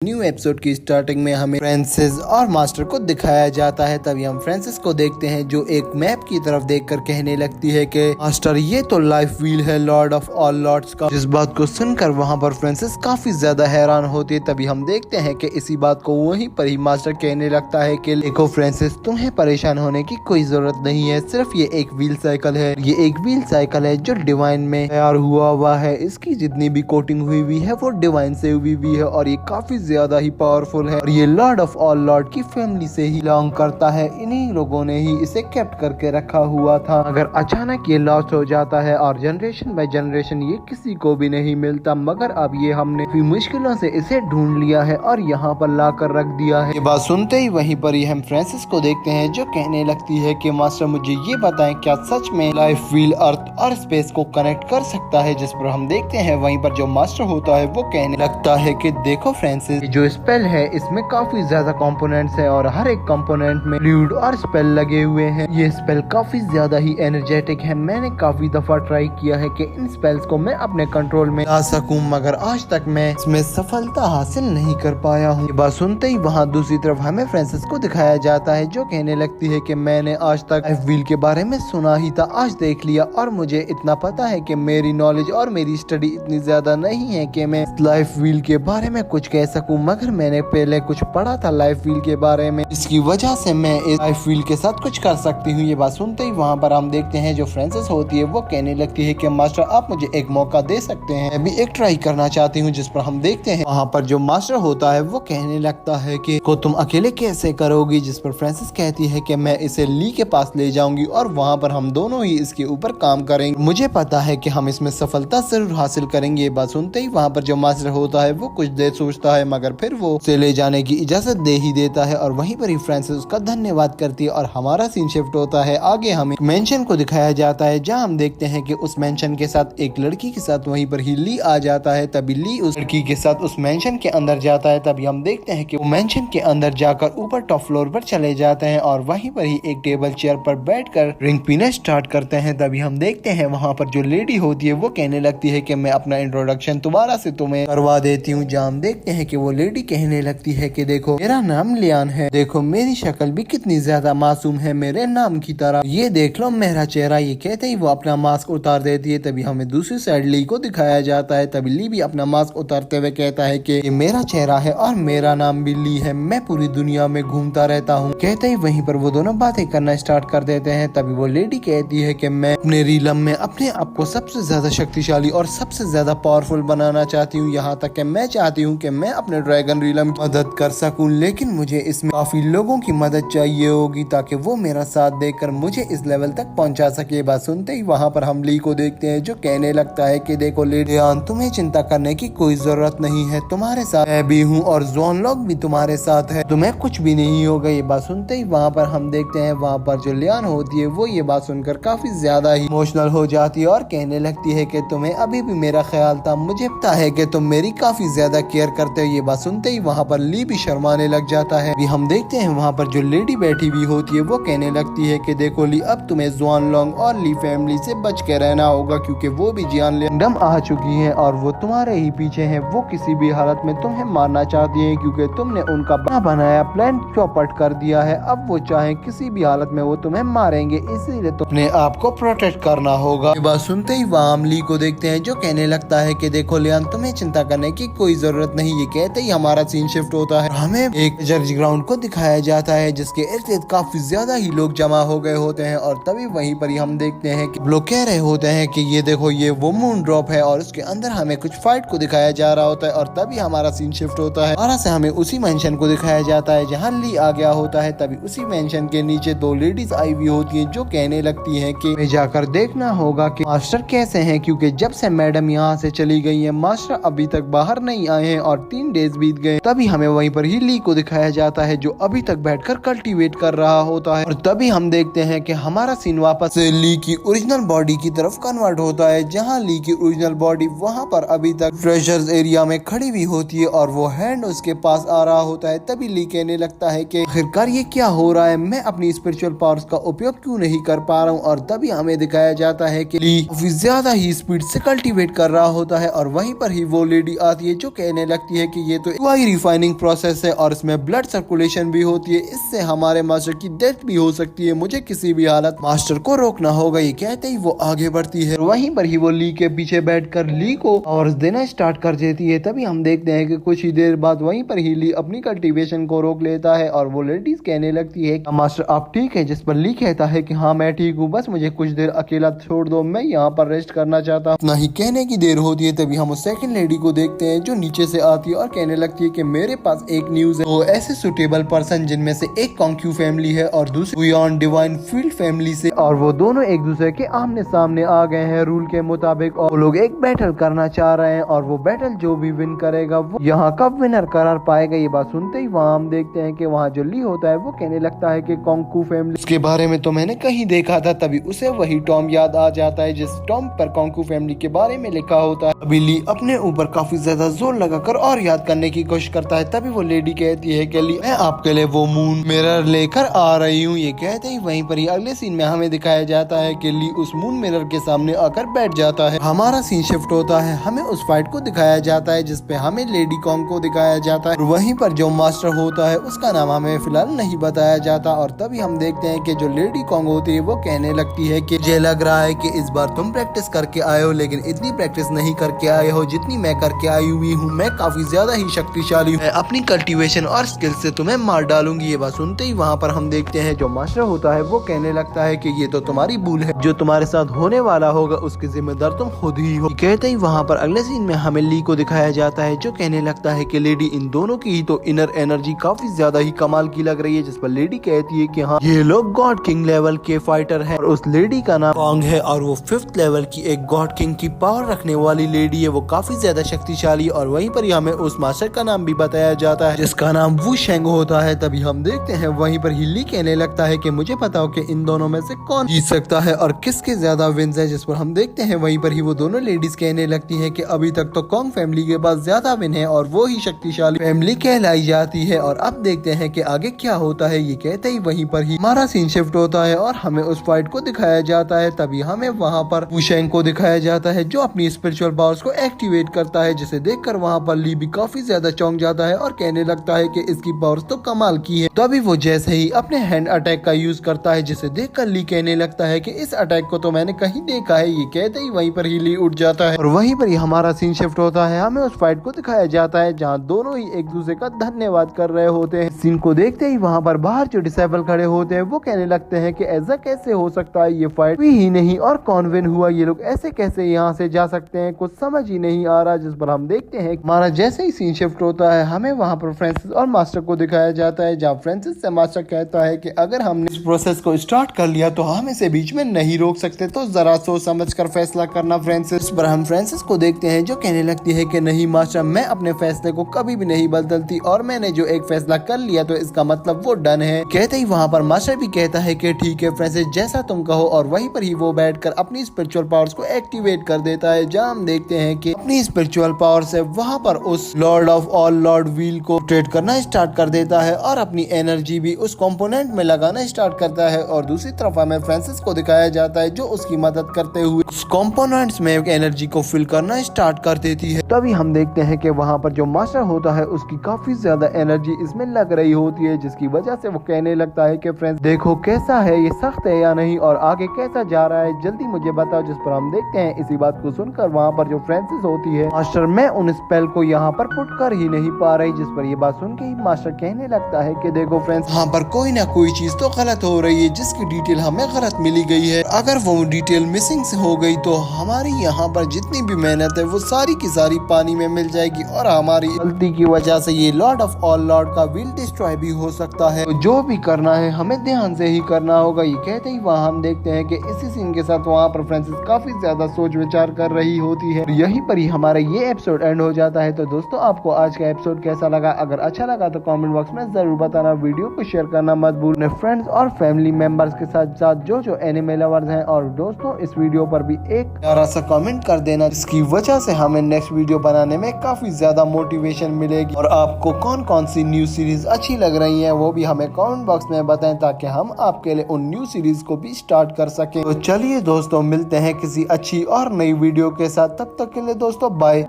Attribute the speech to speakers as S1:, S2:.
S1: New episode की starting में हमें फ्रांसिस और मास्टर को दिखाया जाता है। तभी हम फ्रांसिस को देखते हैं जो एक मैप की तरफ देखकर कहने लगती है कि मास्टर ये तो लाइफ व्हील है लॉर्ड ऑफ ऑल लॉर्ड्स का। जिस बात को सुनकर वहाँ पर फ्रांसिस काफी ज्यादा हैरान होती है। तभी हम देखते हैं कि इसी बात को वहीं पर ही मास्टर कहने लगता है कि देखो फ्रांसिस, तुम्हें परेशान होने की कोई जरूरत नहीं है, सिर्फ ये एक व्हील साइकिल है। ये एक व्हील साइकिल है जो डिवाइन में तैयार हुआ है। इसकी जितनी भी कोटिंग हुई है वो डिवाइन से हुई है और ये काफी ज्यादा ही पावरफुल है और ये लॉर्ड ऑफ ऑल लॉर्ड की फैमिली से ही बिलोंग करता है। इन्हीं लोगों ने ही इसे केप्ट करके रखा हुआ था। अगर अचानक ये लॉस्ट हो जाता है और जनरेशन बाय जनरेशन ये किसी को भी नहीं मिलता, मगर अब ये हमने भी मुश्किलों से इसे ढूंढ लिया है और यहाँ पर ला कर रख दिया है। ये बात सुनते ही वहीं पर ही हम फ्रांसिस को देखते हैं जो कहने लगती है कि मास्टर मुझे ये बताएं, क्या सच में लाइफ व्हील अर्थ और स्पेस को कनेक्ट कर सकता है? जिस पर हम देखते हैं वहीं पर जो मास्टर होता है वो कहने लगता है कि देखो फ्रांसिस, जो स्पेल है इसमें काफी ज्यादा कंपोनेंट्स है और हर एक कंपोनेंट में फ्लूइड और स्पेल लगे हुए हैं। ये स्पेल काफी ज्यादा ही एनर्जेटिक है। मैंने काफी दफा ट्राई किया है कि इन स्पेल्स को मैं अपने कंट्रोल में ला सकूं, मगर आज तक मैं इसमें सफलता हासिल नहीं कर पाया हूँ। ये बात सुनते ही वहाँ दूसरी तरफ हमें फ्रांसिस को दिखाया जाता है जो कहने लगती है कि मैंने आज तक लाइफ व्हील के बारे में सुना ही था, आज देख लिया और मुझे इतना पता है कि मेरी नॉलेज और मेरी स्टडी इतनी ज्यादा नहीं है कि मैं लाइफ व्हील के बारे में कुछ कह सकूं, मगर मैंने पहले कुछ पढ़ा था लाइफ व्हील के बारे में, इसकी वजह से मैं इस लाइफ व्हील के साथ कुछ कर सकती हूँ। ये बात सुनते ही वहाँ पर हम देखते हैं जो फ्रांसिस होती है वो कहने लगती है कि मास्टर आप मुझे एक मौका दे सकते हैं, मैं भी एक ट्राई करना चाहती हूँ। जिस पर हम देखते हैं वहाँ पर जो मास्टर होता है वो कहने लगता है कि को तुम अकेले कैसे करोगी? जिस पर फ्रांसिस कहती है कि मैं इसे ली के पास ले जाऊंगी और वहाँ पर हम दोनों ही इसके ऊपर काम करेंगे, मुझे पता है कि हम इसमें सफलता जरूर हासिल करेंगे। ये बात सुनते ही वहाँ पर जो मास्टर होता है वो कुछ देर सोचता है, मगर फिर वो उसे ले जाने की इजाजत दे ही देता है और वहीं पर ही फ्रांसिस उसका धन्यवाद करती है। और हमारा सीन शिफ्ट होता है आगे, हमें मेंशन को दिखाया जाता है जहाँ हम देखते हैं कि उस मेंशन के साथ एक लड़की के साथ वहीं पर ही ली आ जाता है। तभी ली उस लड़की के साथ उस मेंशन के अंदर जाता है। तभी हम देखते हैं कि वो मेंशन के अंदर जाकर ऊपर टॉप फ्लोर पर चले जाते हैं और वहीं पर ही एक टेबल चेयर पर बैठकर ड्रिंक पीना स्टार्ट करते हैं। तभी हम देखते हैं वहाँ पर जो लेडी होती है वो कहने लगती है कि मैं अपना इंट्रोडक्शन दोबारा से तुम्हें करवा देती हूँ। जहाँ हम देखते हैं कि वो लेडी कहने लगती है कि देखो मेरा नाम लियान है, देखो मेरी शक्ल भी कितनी ज्यादा मासूम है मेरे नाम की तरह, ये देख लो मेरा चेहरा। ये कहते ही वो अपना मास्क उतार देती है। तभी हमें दूसरी साइड ली को दिखाया जाता है। तभी ली भी अपना मास्क उतारते हुए कहता है कि ये मेरा चेहरा है और मेरा नाम भी ली है, मैं पूरी दुनिया में घूमता रहता हूँ। कहते ही वहीं पर वो दोनों बातें करना स्टार्ट कर देते हैं। तभी वो लेडी कहती है कि मैं अपने रीलम में अपने आप को सबसे ज्यादा शक्तिशाली और सबसे ज्यादा पावरफुल बनाना चाहती हूँ, यहाँ तक कि मैं चाहती हूँ कि मैं अपने ड्रैगन रीलम की मदद कर सकूं, लेकिन मुझे इसमें काफी लोगों की मदद चाहिए होगी ताकि वो मेरा साथ देकर मुझे इस लेवल तक पहुंचा सके। बात सुनते ही वहाँ पर हम ली को देखते हैं जो कहने लगता है कि देखो लियान, तुम्हें चिंता करने की कोई जरूरत नहीं है, तुम्हारे साथ मैं भी हूँ और जॉन लॉक भी तुम्हारे साथ है, तुम्हें कुछ भी नहीं होगा। ये बात सुनते ही वहाँ पर हम देखते हैं वहाँ पर जो लियान होती है वो ये बात सुनकर काफी ज्यादा ही इमोशनल हो जाती है और कहने लगती है कि तुम्हें अभी भी मेरा ख्याल था, मुझे पता है कि तुम मेरी काफी ज्यादा केयर करते हो। ये बात सुनते ही वहाँ पर ली भी शर्माने लग जाता है। हम देखते हैं वहाँ पर जो लेडी बैठी हुई होती है वो कहने लगती है कि देखो ली, अब तुम्हें जुआन लॉन्ग और ली फैमिली से बच के रहना होगा क्योंकि वो भी जियान लेंडम आ चुकी हैं और वो तुम्हारे ही पीछे हैं। वो किसी भी हालत में तुम्हें मारना चाहती है क्योंकि तुमने उनका बनाया प्लान चौपट कर दिया है। अब वो चाहे किसी भी हालत में वो तुम्हें मारेंगे, इसीलिए तुमने आपको प्रोटेक्ट करना होगा। ये बात सुनते ही वहाँ हम ली को देखते हैं जो कहने लगता है कि देखो लियान, तुम्हें चिंता करने की कोई जरूरत नहीं। ये कहते ही हमारा सीन शिफ्ट होता है, हमें एक जर्ज ग्राउंड को दिखाया जाता है जिसके इर्द गिर्द काफी ज्यादा ही लोग जमा हो गए होते हैं और तभी वहीं पर ही हम देखते हैं कि लोग कह रहे होते हैं कि ये देखो ये वो मून ड्रॉप है और उसके अंदर हमें कुछ फाइट को दिखाया जा रहा होता है और तभी हमारा सीन शिफ्ट होता है और से हमें उसी मेंशन को दिखाया जाता है जहाँ ली आ गया होता है। तभी उसी मेंशन के नीचे दो लेडीज आई हुई होती है जो कहने लगती है कि हमें जाकर देखना होगा कि मास्टर कैसे हैं, क्योंकि जब से मैडम यहाँ से चली गई है मास्टर अभी तक बाहर नहीं आए हैं और 3 डेज बीत गए। तभी हमें वहीं पर ही ली को दिखाया जाता है जो अभी तक बैठकर कल्टीवेट कर रहा होता है और तभी हम देखते हैं कि हमारा सीन वापस से ली की ओरिजिनल बॉडी की तरफ कन्वर्ट होता है जहां ली की ओरिजिनल बॉडी वहां पर अभी तक ट्रेजर्स एरिया में खड़ी हुई होती है और वो हैंड उसके पास आ रहा होता है। तभी ली कहने लगता है कि आखिरकार ये क्या हो रहा है, मैं अपनी स्पिरिचुअल पावर्स का उपयोग क्यों नहीं कर पा रहा हूँ। और तभी हमें दिखाया जाता है कि ली ज्यादा ही स्पीड से कल्टीवेट कर रहा होता है और वहीं पर ही वो लेडी आती है जो कहने लगती है कि ये तो वही रिफाइनिंग प्रोसेस है और इसमें ब्लड सर्कुलेशन भी होती है, इससे हमारे मास्टर की डेथ भी हो सकती है, मुझे किसी भी हालत मास्टर को रोकना होगा। ये कहते ही वो आगे बढ़ती है, वहीं पर ही वो ली के पीछे बैठकर ली को और देना स्टार्ट कर देती है। तभी हम देखते हैं कि कुछ ही देर बाद वहीं पर ही ली अपनी कल्टीवेशन को रोक लेता है और वो लेडीज कहने लगती है मास्टर आप ठीक है, जिस पर ली कहता है कि हाँ मैं ठीक हूँ, बस मुझे कुछ देर अकेला छोड़ दो, मैं यहाँ पर रेस्ट करना चाहता हूँ। ना ही कहने की देर होती है तभी हम उस सेकंड लेडी को देखते हैं जो नीचे से आती है और कहने लगती है कि मेरे पास एक न्यूज है, वो ऐसे सुटेबल पर्सन जिनमें से एक कॉन्क्यू फैमिली है और दूसरी बियॉन्ड डिवाइन फील्ड फैमिली से, और वो दोनों एक दूसरे के आमने सामने आ गए हैं रूल के मुताबिक, और वो लोग एक बैटल करना चाह रहे हैं और वो बैटल जो भी विन करेगा वो यहाँ का विनर करार पाएगा। ये बात सुनते ही वहाँ हम देखते हैं कि वहाँ जो ली होता है वो कहने लगता है कि कॉन्क्यू फैमिली के बारे में तो मैंने कहीं देखा था। तभी उसे वही टॉम याद आ जाता है जिस टॉम पर कॉन्क्यू फैमिली के बारे में लिखा होता है। अभी ली अपने ऊपर काफी ज्यादा जोर लगाकर और याद करने की कोशिश करता है। तभी वो लेडी कहती है कि ली मैं आपके लिए वो मून मिरर लेकर आ रही हूँ। ये कहते ही वहीं पर ही अगले सीन में हमें दिखाया जाता है कि ली उस मून मिरर के सामने आकर बैठ जाता है। हमारा सीन शिफ्ट होता है, हमें उस फाइट को दिखाया जाता है जिसपे हमें लेडी कॉन्ग को दिखाया जाता है। वहीं पर जो मास्टर होता है उसका नाम हमें फिलहाल नहीं बताया जाता और तभी हम देखते हैं कि जो लेडी कॉन्ग होती है वो कहने लगती है कि मुझे लग रहा है कि इस बार तुम प्रैक्टिस करके आए हो, लेकिन इतनी प्रैक्टिस नहीं करके आए हो जितनी मैं करके आई हुई हूँ। मैं काफी ज्यादा ही शक्तिशाली हूँ, अपनी कल्टीवेशन और स्किल से तुम्हें मार डालूंगी। ये बात सुनते ही वहाँ पर हम देखते हैं जो मास्टर होता है वो कहने लगता है कि ये तो तुम्हारी भूल है, जो तुम्हारे साथ होने वाला होगा उसके जिम्मेदार तुम खुद ही हो। कहते ही वहाँ पर अगले सीन में हमें ली को दिखाया जाता है जो कहने लगता है कि लेडी इन दोनों की ही तो इनर एनर्जी काफी ज्यादा ही कमाल की लग रही है, जिस पर लेडी कहती है कि हाँ ये लोग गॉड किंग लेवल के फाइटर हैं और उस लेडी का नाम कॉन्ग है और वो 5th लेवल की एक गॉड किंग की पावर रखने वाली लेडी है, वो काफी ज्यादा शक्तिशाली। और वहीं पर ही हमें उस मास्टर का नाम भी बताया जाता है जिसका नाम वू शेंग होता है। तभी हम देखते हैं वहीं पर हिली कहने लगता है कि मुझे पता हो कि इन दोनों में से कौन जीत सकता है और किसके ज्यादा विन्स है, जिस पर हम देखते हैं वहीं पर ही वो दोनों लेडीज कहने लगती है कि अभी तक तो कॉन्ग फैमिली के पास ज्यादा विन है और वो ही शक्तिशाली फैमिली कहलाई जाती है। और अब देखते हैं कि आगे क्या होता है। ये कहते ही वहीं पर ही हमारा सीन शिफ्ट होता है और हमें उस फाइट को दिखाया जाता है। तभी हमें वहाँ पर वू शेंग को दिखाया जाता है जो अपनी स्पिरिचुअल पावर्स को एक्टिवेट करता है, जिसे देखकर वहाँ पर ली भी काफी ज्यादा चौंक जाता है और कहने लगता है कि इसकी पावर्स तो कमाल की है। तभी वो जैसे ही अपने हैंड अटैक का यूज करता है जिसे देखकर ली कहने लगता है कि इस अटैक को तो मैंने कहीं देखा है। ये कहते ही वहीं पर ही ली उठ जाता है और वहीं पर ही हमारा सीन शिफ्ट होता है। हमें उस फाइट को दिखाया जाता है जहाँ दोनों ही एक दूसरे का धन्यवाद कर रहे होते हैं। सीन को देखते ही वहाँ पर बाहर जो डिसेबल खड़े होते हैं वो कहने लगते हैं कि ऐसा कैसे हो सकता है, ये फाइट हुई ही नहीं और कौन विन हुआ, ये लोग ऐसे कैसे यहाँ से जा सकते हैं, कुछ समझ ही नहीं आ रहा। जिस पर हम देखते हैं हमारा जैसे ही सीन शिफ्ट होता है हमें वहाँ पर फ्रांसिस और मास्टर को दिखाया जाता है जहाँ फ्रांसिस से मास्टर कहता है कि अगर हमने इस प्रोसेस को स्टार्ट कर लिया तो हम इसे बीच में नहीं रोक सकते, तो जरा सोच समझ कर फैसला करना फ्रांसिस। पर हम फ्रांसिस को देखते हैं जो कहने लगती है कि नहीं मास्टर, मैं अपने फैसले को कभी भी नहीं बदलती और मैंने जो एक फैसला कर लिया तो इसका मतलब वो डन है। कहते ही वहाँ पर मास्टर भी कहता है कि ठीक है फ्रांसिस, जैसा तुम कहो, और वहीं पर ही वो बैठकर अपनी स्पिरिचुअल पावर्स को एक्टिवेट कर देता है जहाँ हम देखते हैं कि अपनी स्पिरिचुअल पावर से वहाँ पर उस Lord of all Lord wheel को ट्रेड करना स्टार्ट कर देता है और अपनी एनर्जी भी उस कंपोनेंट में लगाना स्टार्ट करता है। और दूसरी तरफ हमें फ्रांसिस को दिखाया जाता है जो उसकी मदद करते हुए उस कंपोनेंट्स में एनर्जी को फिल करना स्टार्ट कर देती है। तभी हम देखते हैं कि वहाँ पर जो मास्टर होता है उसकी काफी ज्यादा एनर्जी इसमें लग रही होती है, जिसकी वजह से वो कहने लगता है कि फ्रेंड्स देखो कैसा है, ये सख्त है या नहीं और आगे कैसा जा रहा है, जल्दी मुझे बताओ। जिस पर हम देखते हैं इसी बात को सुनकर वहाँ पर जो फ्रांसिस होती है मास्टर, मैं उन स्पेल को यहाँ पर पुट कर ही नहीं पा रही। जिस पर ये बात सुन के ही मास्टर कहने लगता है कि देखो फ्रेंड्स, यहाँ पर कोई ना कोई चीज तो गलत हो रही है जिसकी डिटेल हमें गलत मिली गई है। अगर वो डिटेल मिसिंग हो गई तो हमारी यहाँ पर जितनी भी मेहनत है वो सारी की सारी पानी में मिल जाएगी और हमारी गलती की वजह से ये लॉर्ड ऑफ ऑल लॉर्ड का व्हील डिस्ट्रॉय भी हो सकता है। तो जो भी करना है हमें ध्यान से ही करना होगा। ये कहते ही वहाँ हम देखते हैं कि इसी सीन के साथ वहाँ पर फ्रांसिस काफी ज्यादा सोच विचार कर रही होती है। यहीं पर ही हमारा ये एपिसोड एंड हो जाता है। तो दोस्तों, आपको आज का एपिसोड कैसा लगा? अगर अच्छा लगा तो कमेंट बॉक्स में जरूर बताना। वीडियो को शेयर करना मत भूलना फ्रेंड्स और फैमिली मेंबर्स के साथ जो एनिमे लवर्स हैं। और दोस्तों, इस वीडियो पर भी एक प्यारा सा कमेंट कर देना, जिसकी वजह से हमें नेक्स्ट वीडियो बनाने में काफी ज्यादा मोटिवेशन मिलेगी। और आपको कौन कौन सी न्यू सीरीज अच्छी लग रही है वो भी हमें कमेंट बॉक्स में बताएं, ताकि हम आपके लिए उन न्यू सीरीज को भी स्टार्ट कर सकें। तो चलिए दोस्तों, मिलते हैं किसी अच्छी और नई वीडियो के साथ। तब तक के लिए दोस्तों, बाय।